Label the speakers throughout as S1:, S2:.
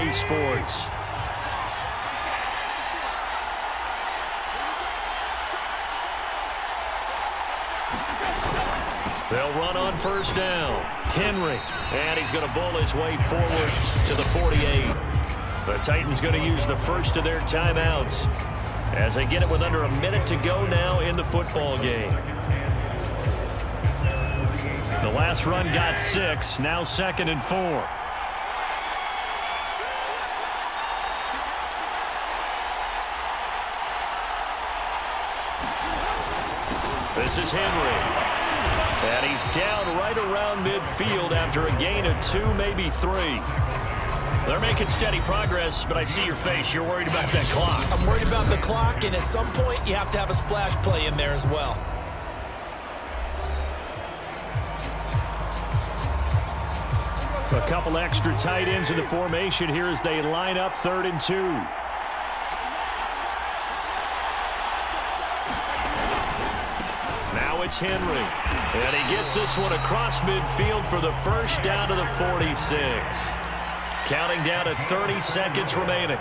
S1: Family Sports. They'll run on first down. Henry, and he's going to bowl his way forward to the 48. The Titans going to use the first of their timeouts as they get it with under a minute to go now in the football game. The last run got 6, now 2nd and 4. This is Henry. And he's down right around midfield after a gain of 2, maybe 3. They're making steady progress, but I see your face. You're worried about that clock.
S2: I'm worried about the clock, and at some point, you have to have a splash play in there as well.
S1: A couple extra tight ends in the formation here as they line up 3rd and 2. Now it's Henry. And he gets this one across midfield for the first down to the 46. Counting down to 30 seconds remaining.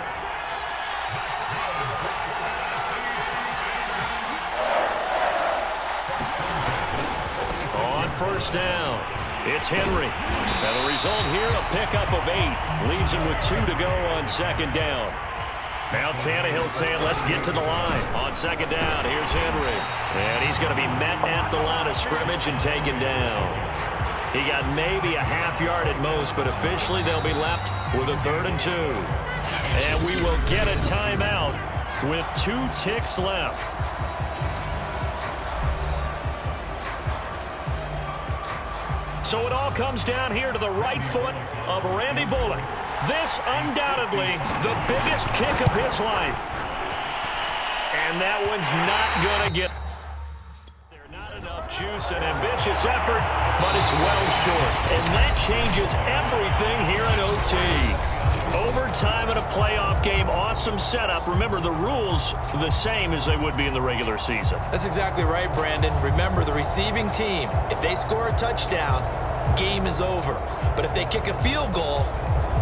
S1: On first down, it's Henry. And the result here, a pickup of 8. Leaves him with 2 to go on 2nd down. Now Tannehill saying, let's get to the line. On 2nd down, here's Henry. And he's going to be met at the line of scrimmage and taken down. He got maybe a half yard at most, but officially they'll be left with a 3rd and 2. And we will get a timeout with 2 ticks left. So it all comes down here to the right foot of Randy Bullock. This undoubtedly the biggest kick of his life. And that one's not going to get there. Not enough juice and ambitious effort, but it's well short. And that changes everything here in OT. Overtime in a playoff game, awesome setup. Remember, the rules are the same as they would be in the regular season.
S2: That's exactly right, Brandon. Remember, the receiving team, if they score a touchdown, game is over. But if they kick a field goal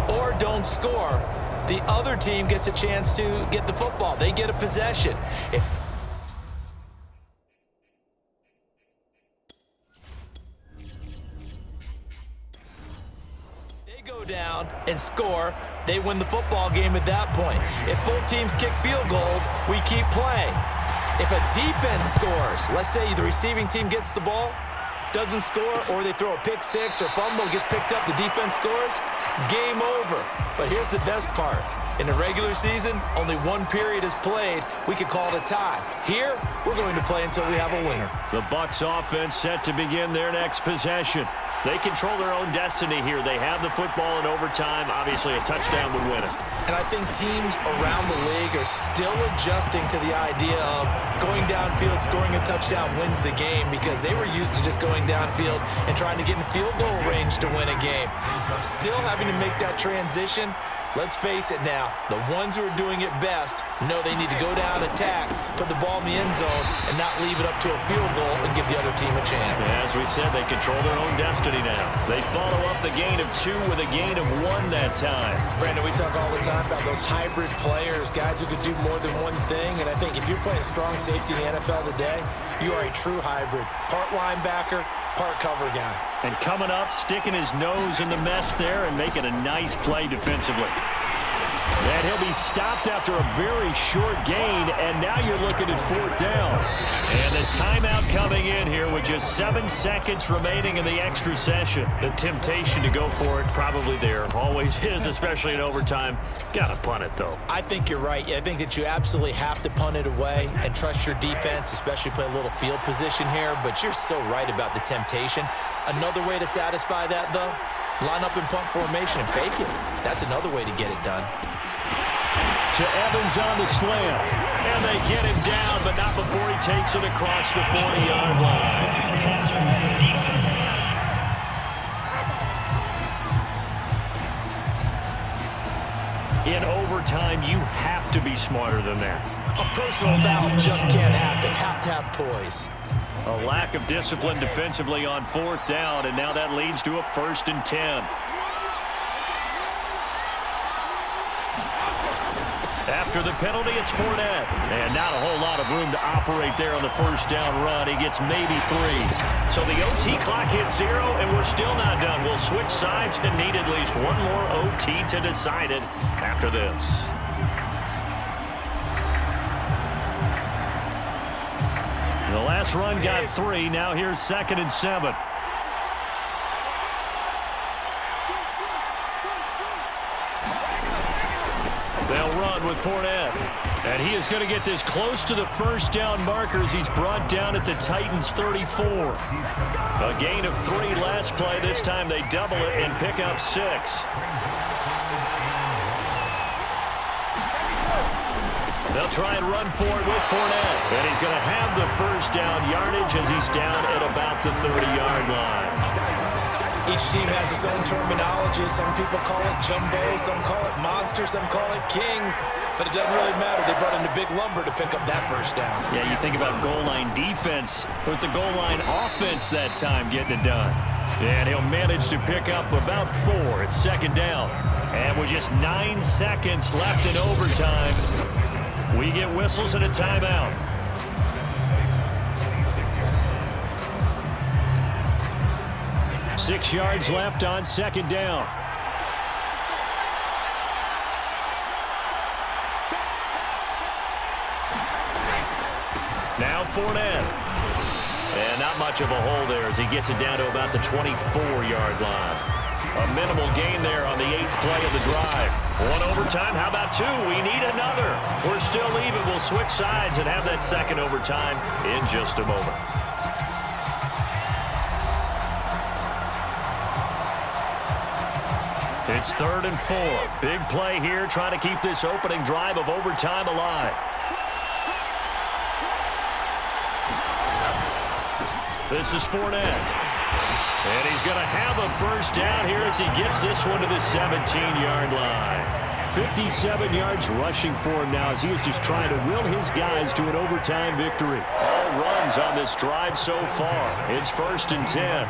S2: or don't score, the other team gets a chance to get the football. They get a possession. Down and score, they win the football game at that point. If both teams kick field goals, we keep playing. If a defense scores, let's say the receiving team gets the ball, doesn't score, or they throw a pick 6 or fumble, gets picked up, the defense scores, game over. But here's the best part. In the regular season, only 1 period is played. We could call it a tie. Here, we're going to play until we have a winner.
S1: The Bucs offense set to begin their next possession. They control their own destiny here. They have the football in overtime. Obviously, a touchdown would win it.
S2: And I think teams around the league are still adjusting to the idea of going downfield, scoring a touchdown wins the game, because they were used to just going downfield and trying to get in field goal range to win a game. Still having to make that transition. Let's face it now, the ones who are doing it best know they need to go down, attack, put the ball in the end zone, and not leave it up to a field goal and give the other team a chance.
S1: As we said, they control their own destiny now. They follow up the gain of 2 with a gain of 1 that time.
S2: Brandon, we talk all the time about those hybrid players, guys who could do more than one thing, and I think if you're playing strong safety in the NFL today, you are a true hybrid. Part linebacker, part cover guy.
S1: And coming up, sticking his nose in the mess there and making a nice play defensively. And he'll be stopped after a very short gain, and now you're looking at 4th down. And the timeout coming in here with just 7 seconds remaining in the extra session. The temptation to go for it probably there. Always is, especially in overtime. Got to punt it, though.
S2: I think you're right. I think that you absolutely have to punt it away and trust your defense, especially play a little field position here. But you're so right about the temptation. Another way to satisfy that, though, line up in punt formation and fake it. That's another way to get it done.
S1: To Evans on the slam. And they get him down, but not before he takes it across the 40-yard line. In overtime, you have to be smarter than that.
S2: A personal foul just can't happen. Have to have poise.
S1: A lack of discipline defensively on 4th down, and now that leads to a 1st and 10. After the penalty, it's Fournette. And not a whole lot of room to operate there on the first down run. He gets maybe 3. So the OT clock hits 0, and we're still not done. We'll switch sides and need at least one more OT to decide it after this. The last run got 3. Now here's 2nd and 7. They'll run with Fournette. And he is going to get this close to the first down markers. He's brought down at the Titans' 34. A gain of 3 last play. This time they double it and pick up 6. They'll try and run for it with Fournette. And he's going to have the first down yardage as he's down at about the 30-yard line.
S2: Each team has its own terminology. Some people call it jumbo, some call it monster, some call it king. But it doesn't really matter. They brought in the big lumber to pick up that first down.
S1: Yeah, you think about goal line defense with the goal line offense that time getting it done. And he'll manage to pick up about 4. It's 2nd down. And with just 9 seconds left in overtime, we get whistles and a timeout. Six yards left on 2nd down. Now Fournette. And not much of a hole there as he gets it down to about the 24-yard line. A minimal gain there on the 8th play of the drive. 1 overtime. How about 2? We need another. We're still even. We'll switch sides and have that 2nd overtime in just a moment. It's 3rd and 4. Big play here, trying to keep this opening drive of overtime alive. This is Fournette. And he's going to have a first down here as he gets this one to the 17-yard line. 57 yards rushing for him now as he is just trying to will his guys to an overtime victory. All runs on this drive so far. It's 1st and 10.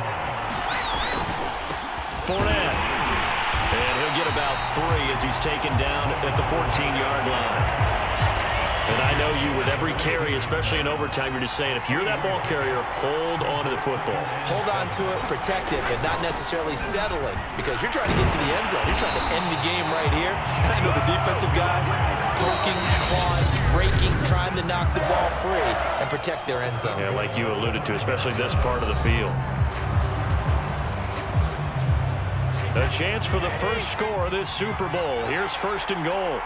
S1: Fournette. And he'll get about 3 as he's taken down at the 14-yard line. And I know you, with every carry, especially in overtime, you're just saying, if you're that ball carrier, hold on to the football.
S2: Hold on to it, protect it, but not necessarily settling, because you're trying to get to the end zone. You're trying to end the game right here. I know the defensive guys poking, clawing, breaking, trying to knock the ball free and protect their end zone.
S1: Yeah, like you alluded to, especially this part of the field. A chance for the first score of this Super Bowl. Here's 1st and goal.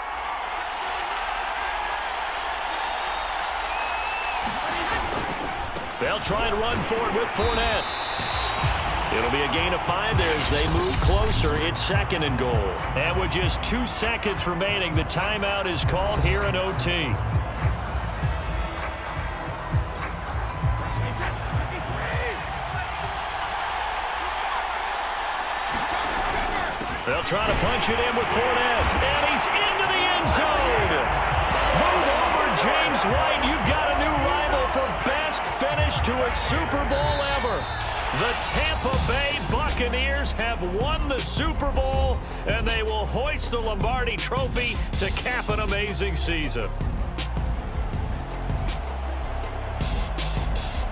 S1: They'll try and run for it with Fournette. It'll be a gain of 5 there as they move closer. It's 2nd and goal. And with just 2 seconds remaining, the timeout is called here in OT. They'll try to punch it in with Fournette. And he's into the end zone. Move over, James White. You've got a new rival for best finish to a Super Bowl ever. The Tampa Bay Buccaneers have won the Super Bowl, and they will hoist the Lombardi Trophy to cap an amazing season.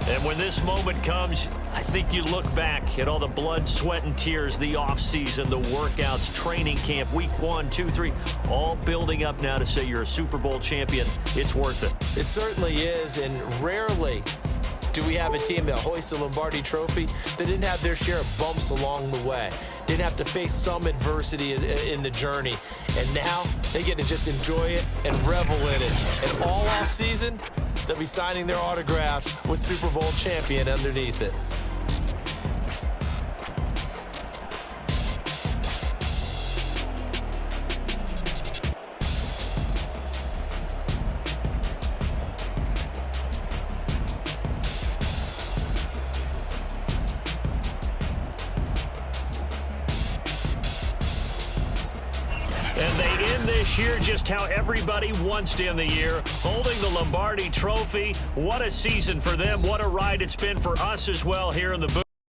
S1: And when this moment comes, I think you look back at all the blood, sweat, and tears, the offseason, the workouts, training camp, week 1, 2, 3, all building up now to say you're a Super Bowl champion. It's worth it.
S2: It certainly is, and rarely do we have a team that hoists the Lombardi Trophy that didn't have their share of bumps along the way, didn't have to face some adversity in the journey, and now they get to just enjoy it and revel in it. And all offseason, they'll be signing their autographs with Super Bowl champion underneath it.
S1: And they end this year just how everybody wants to end the year, holding the Lombardi Trophy. What a season for them. What a ride it's been for us as well here in the booth.